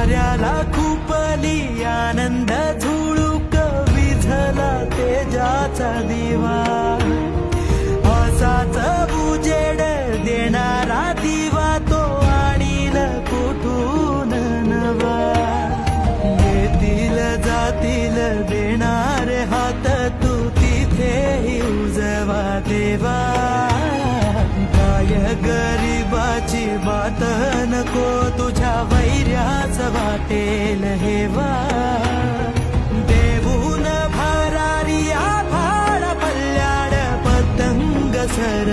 साऱ्याला खुपली आनंद झुळूक विझला तेजाचा दिवा असाच उजेड देणारा दिवा तो आणील कुठून नवा येतील जातील देणार हात तू तिथेही उजवा देवा काय गरीबाची बात नको तुझ्या वैर्याच वाटेल हेवा देऊन भरारी आभाळ पल्ल्याड पतंग सर